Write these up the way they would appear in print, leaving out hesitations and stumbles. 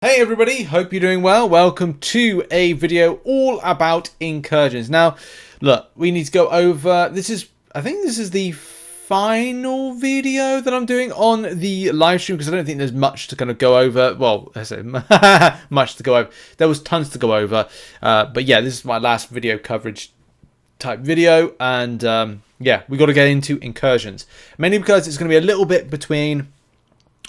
Hey everybody, hope you're doing well. Welcome to a video all about incursions. Now, look, we need to go over, I think this is the final video that I'm doing on the live stream because I don't think there's much to kind of go over. Well, I say much to go over. There was tons to go over. But yeah, this is my last video coverage type video. And yeah, we got to get into incursions. Mainly because it's going to be a little bit between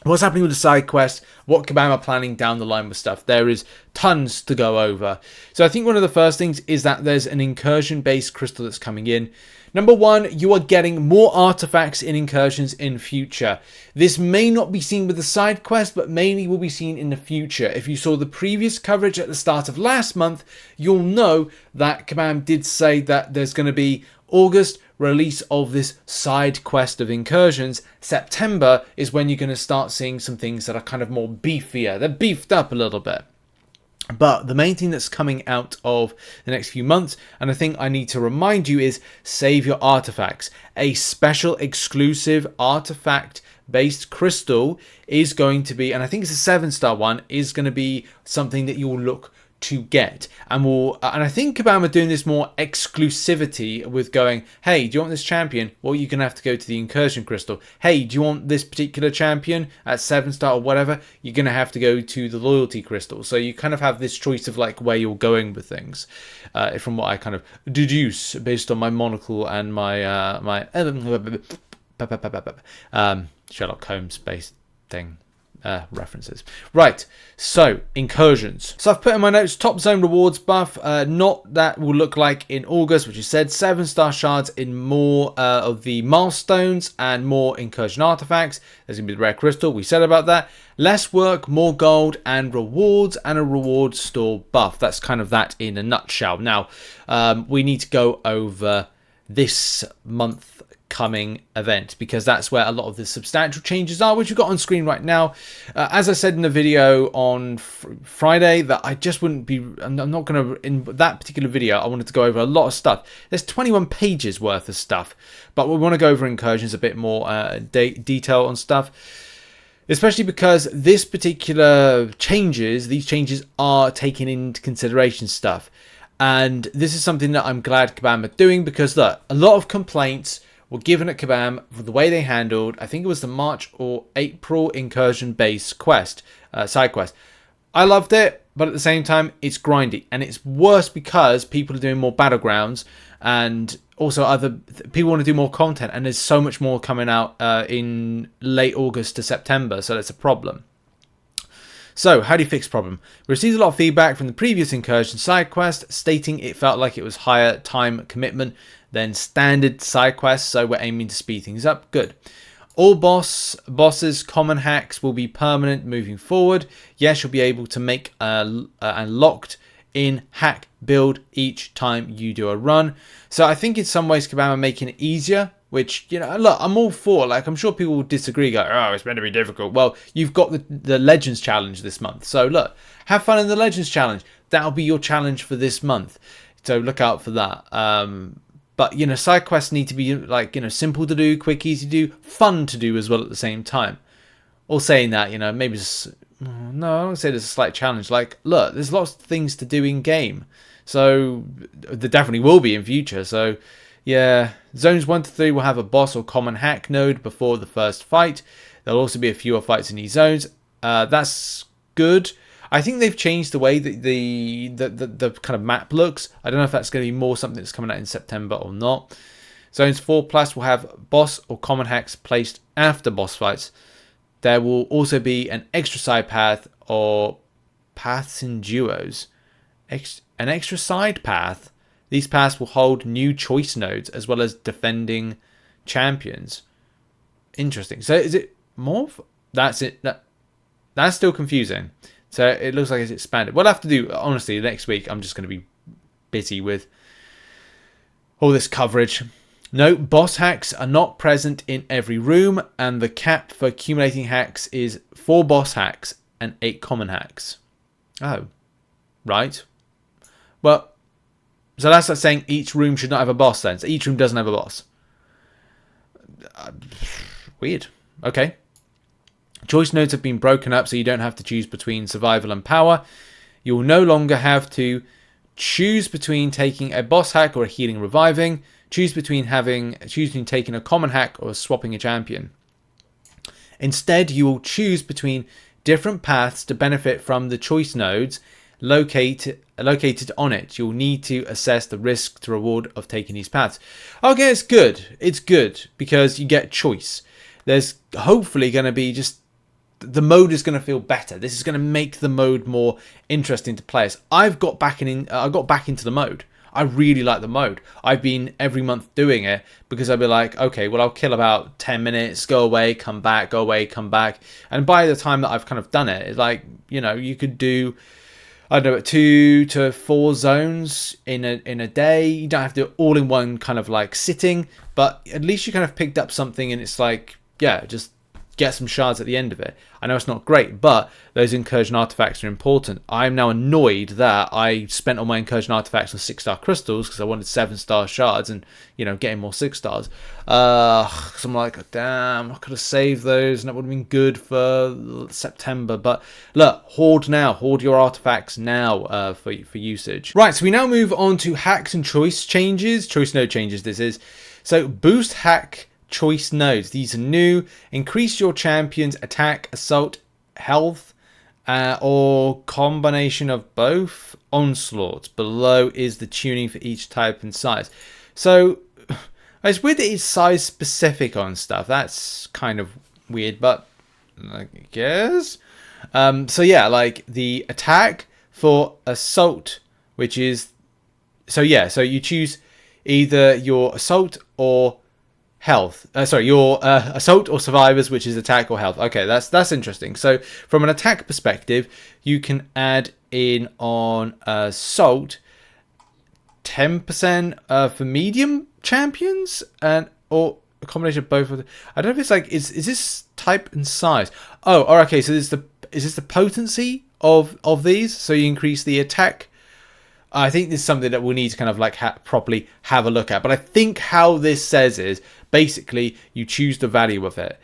what's happening with the side quest, what Kabam are planning down the line with stuff. There is tons to go over. So I think one of the first things is that there's an incursion-based crystal that's coming in. Number one, you are getting more artifacts in incursions in future. This may not be seen with the side quest, but mainly will be seen in the future. If you saw the previous coverage at the start of last month, you'll know that Kabam did say that there's going to be August release of this side quest of incursions. September is when you're going to start seeing some things that are kind of more beefier. They're beefed up a little bit. But the main thing that's coming out of the next few months, and I think I need to remind you, is save your artifacts. A special exclusive artifact based crystal is going to be, and I think it's a 7-star one, is going to be something that you'll look to get. And I think Kabam are doing this more exclusivity with going, hey, do you want this champion? Well, you're gonna have to go to the incursion crystal. Hey, do you want this particular champion at 7-star or whatever? You're gonna have to go to the loyalty crystal. So you kind of have this choice of like where you're going with things, from what I kind of deduce based on my monocle and my Sherlock Holmes based thing. References. Right, so incursions. So I've put in my notes, top zone rewards buff, not that will look like in August, which you said, 7-star shards in more of the milestones and more incursion artifacts. There's going to be the rare crystal, we said about that. Less work, more gold and rewards, and a reward store buff. That's kind of that in a nutshell. Now, we need to go over this month coming event because that's where a lot of the substantial changes are, which we've got on screen right now. As I said in the video on Friday, that I just wouldn't be, I'm not going to, in that particular video, I wanted to go over a lot of stuff. There's 21 pages worth of stuff, but we want to go over incursions a bit more detail on stuff, especially because this particular these changes are taking into consideration stuff. And this is something that I'm glad Kabam are doing because look, a lot of complaints were given at Kabam for the way they handled, I think it was the March or April incursion-based quest, side quest. I loved it, but at the same time, it's grindy. And it's worse because people are doing more battlegrounds and also other people want to do more content. And there's so much more coming out in late August to September, so that's a problem. So, how do you fix the problem? We received a lot of feedback from the previous incursion side quest stating it felt like it was higher time commitment than standard side quests, so we're aiming to speed things up. Good. All bosses, common hacks will be permanent moving forward. Yes, you'll be able to make a locked in hack build each time you do a run. So I think in some ways Kabam are making it easier, which, you know, look, I'm all for. Like, I'm sure people will disagree, go, oh, it's meant to be difficult. Well, you've got the Legends Challenge this month. So look, have fun in the Legends Challenge. That'll be your challenge for this month. So look out for that. But, you know, side quests need to be, like, you know, simple to do, quick, easy to do, fun to do as well at the same time. Or saying that, you know, maybe just, no, I don't say there's a slight challenge. Like, look, there's lots of things to do in game. So there definitely will be in future. So, yeah, zones 1 to 3 will have a boss or common hack node before the first fight. There'll also be a fewer fights in these zones. That's good. I think they've changed the way that the kind of map looks. I don't know if that's going to be more something that's coming out in September or not. Zones 4+ will have boss or common hacks placed after boss fights. There will also be an extra side path or paths in duos. An extra side path. These paths will hold new choice nodes as well as defending champions. Interesting. So is it more? That's it. That's still confusing. So it looks like it's expanded. We'll have to do, honestly, next week. I'm just going to be busy with all this coverage. No, boss hacks are not present in every room. And the cap for accumulating hacks is 4 boss hacks and 8 common hacks. Oh, right. Well, so that's like saying each room should not have a boss then. So each room doesn't have a boss. Weird. Okay. Choice nodes have been broken up so you don't have to choose between survival and power. You will no longer have to choose between taking a boss hack or a healing and reviving. Choose between taking a common hack or swapping a champion. Instead, you will choose between different paths to benefit from the choice nodes located on it. You'll need to assess the risk to reward of taking these paths. Okay, it's good. It's good because you get choice. There's hopefully going to be just the mode is going to feel better. This is going to make the mode more interesting to players. I got back into the mode. I really like the mode. I've been every month doing it because I'd be like, okay, well, I'll kill about 10 minutes, go away, come back, go away, come back. And by the time that I've kind of done it, it's like, you know, you could do, I don't know, 2 to 4 zones in a day. You don't have to do it all in one kind of like sitting, but at least you kind of picked up something and it's like, yeah, just get some shards at the end of it. I know it's not great, but those incursion artifacts are important. I'm now annoyed that I spent all my incursion artifacts on 6-star crystals because I wanted 7-star shards and, you know, getting more 6 stars. Because I'm like, damn, I could have saved those and that would have been good for September. But look, hoard now. Hoard your artifacts now for usage. Right, so we now move on to hacks and choice changes. Choice node changes, this is. So boost hack choice nodes. These are new. Increase your champion's attack, assault, health, or combination of both. Onslaught. Below is the tuning for each type and size. So it's weird that it's size specific on stuff. That's kind of weird, but I guess. So yeah, like the attack for assault, which is so you choose either your assault or health. Your assault or survivors, which is attack or health. Okay, that's interesting. So from an attack perspective, you can add in on assault 10% for medium champions and or a combination of both of them. I don't know if it's like is this type and size. Oh, okay. So is this the potency of these? So you increase the attack. I think this is something that we'll need to kind of like properly have a look at. But I think how this says is basically you choose the value of it.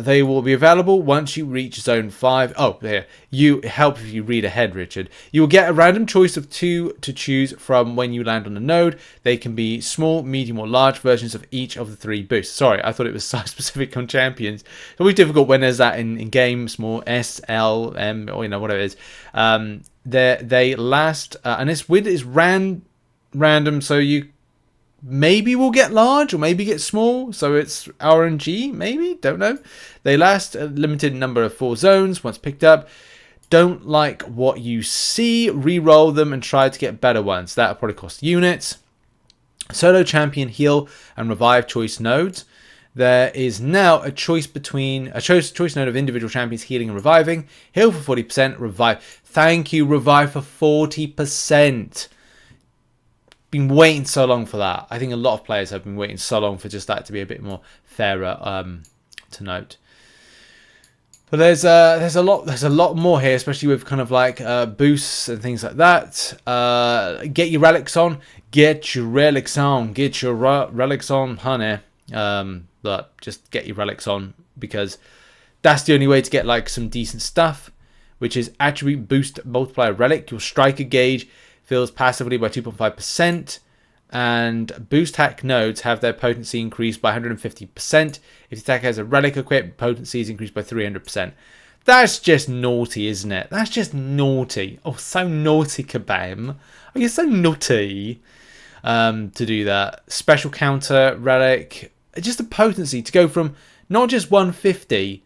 They will be available once you reach zone 5. Oh, here. Help if you read ahead, Richard. You will get a random choice of 2 to choose from when you land on a node. They can be small, medium, or large versions of each of the 3 boosts. Sorry, I thought it was size specific on champions. It's always difficult when there's that in game, small, S, L, M, or whatever it is. They last, and it's random, so you maybe will get large or maybe get small, so it's RNG, maybe, don't know. They last a limited number of 4 zones once picked up. Don't like what you see, re-roll them and try to get better ones. That'll probably cost units. Solo champion heal and revive choice nodes. There is now a choice between a choice node of individual champions healing and reviving. Heal for 40%, revive. Thank you, revive for 40%. Been waiting so long for that. I think a lot of players have been waiting so long for just that to be a bit more fairer to note. But there's a lot more here, especially with kind of like boosts and things like that. Get your relics on. Get your relics on. Get your relics on, honey. But just get your relics on because that's the only way to get like some decent stuff, which is attribute boost multiplier relic. Your striker gauge fills passively by 2.5%, and boost hack nodes have their potency increased by 150%. If the attack has a relic equipped, potency is increased by 300%. That's just naughty, isn't it? That's just naughty. Oh, so naughty, Kabam. Oh, you're so naughty to do that. Special counter relic. Just the potency to go from not just 150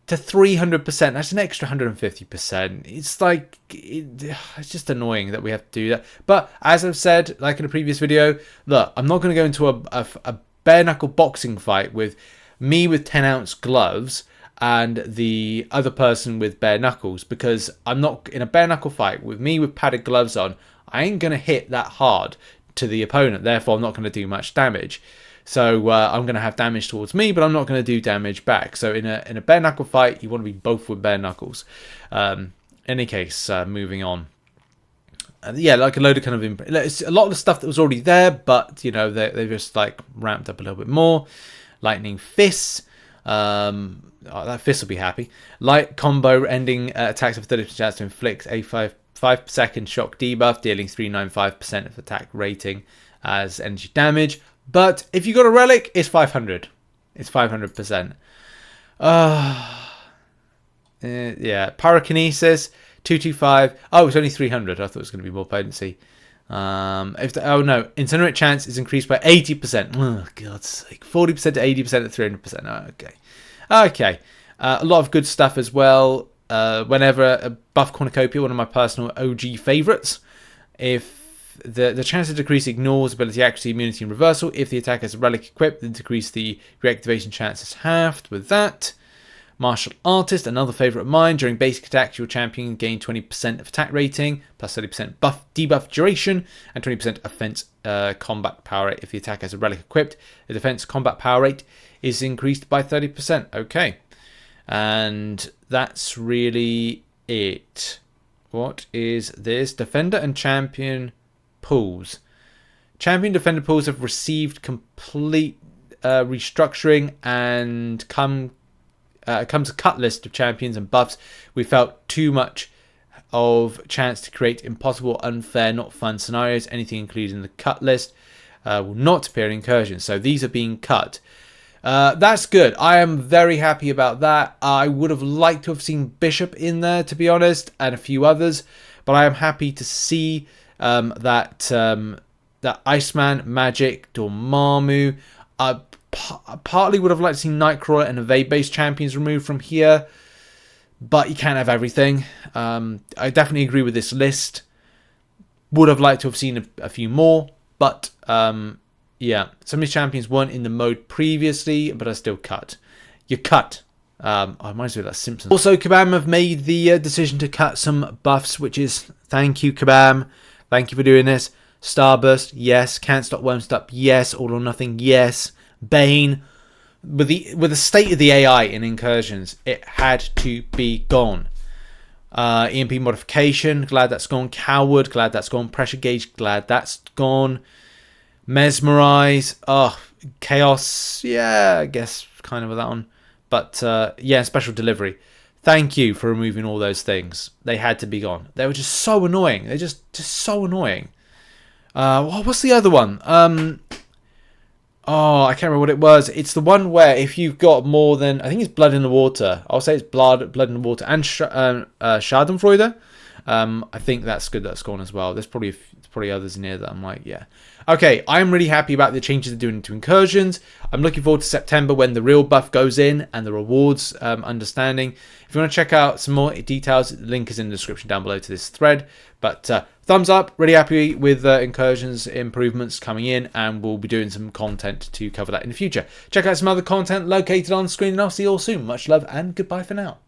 to 300%. That's an extra 150%. It's like, it's just annoying that we have to do that. But as I've said, like in a previous video, look, I'm not going to go into a bare knuckle boxing fight with me with 10-ounce gloves and the other person with bare knuckles, because I'm not in a bare knuckle fight with me with padded gloves on. I ain't going to hit that hard to the opponent. Therefore, I'm not going to do much damage. So I'm going to have damage towards me, but I'm not going to do damage back. So in a bare knuckle fight, you want to be both with bare knuckles. Any case, moving on. Yeah, like a load of kind of it's a lot of the stuff that was already there, but you know they've just like ramped up a little bit more. Lightning fists. That fist will be happy. Light combo ending attacks of 30% chance to inflict a 5-second shock debuff, dealing 395% of attack rating as energy damage. But if you got a relic, it's 500. It's 500%. Yeah, pyrokinesis 225. Oh, it's only 300. I thought it was going to be more potency. Oh no, incinerate chance is increased by 80%. Oh God's sake, 40% to 80% at 300%. Oh, okay. A lot of good stuff as well. Whenever a buff cornucopia, one of my personal OG favorites, if the chance to decrease ignores ability, accuracy, immunity, and reversal. If the attacker has a relic equipped, then decrease the reactivation chance is halved with that. Martial Artist, another favourite of mine. During basic attacks, your champion gain 20% of attack rating, plus 30% buff debuff duration, and 20% offense combat power rate. If the attacker has a relic equipped, the defense combat power rate is increased by 30%. Okay. And that's really it. What is this? Defender and Champion pools. Champion Defender pools have received complete restructuring and comes a cut list of champions and buffs. We felt too much of chance to create impossible, unfair, not fun scenarios. Anything included in the cut list will not appear in Incursions. So these are being cut. That's good. I am very happy about that. I would have liked to have seen Bishop in there, to be honest, and a few others. But I am happy to see that Iceman, Magic, Dormammu. Partly would have liked to see Nightcrawler and evade-based champions removed from here, but you can't have everything. I definitely agree with this list. Would have liked to have seen a few more, but yeah, some of these champions weren't in the mode previously, but are still cut. You cut. I might as well that Simpsons. Also, Kabam have made the decision to cut some buffs, which is thank you, Kabam. Thank you for doing this. Starburst, yes. Can't Stop Won't Stop, yes. All or Nothing, yes. Bane, with the state of the AI in Incursions, it had to be gone. EMP modification, glad that's gone. Coward, glad that's gone. Pressure gauge, glad that's gone. Mesmerize, chaos, yeah, I guess kind of with that one. But yeah, special delivery. Thank you for removing all those things. They had to be gone. They were just so annoying. They're just so annoying. What's the other one? Oh, I can't remember what it was. It's the one where if you've got more than, I think it's Blood in the Water. I'll say it's Blood in the Water and Schadenfreude. I think that's good. That's gone as well. There's probably others in here that I'm like, yeah. Okay, I'm really happy about the changes they're doing to Incursions. I'm looking forward to September when the real buff goes in and the rewards understanding. If you want to check out some more details, the link is in the description down below to this thread. But thumbs up, really happy with Incursions improvements coming in, and we'll be doing some content to cover that in the future. Check out some other content located on screen, and I'll see you all soon. Much love and goodbye for now.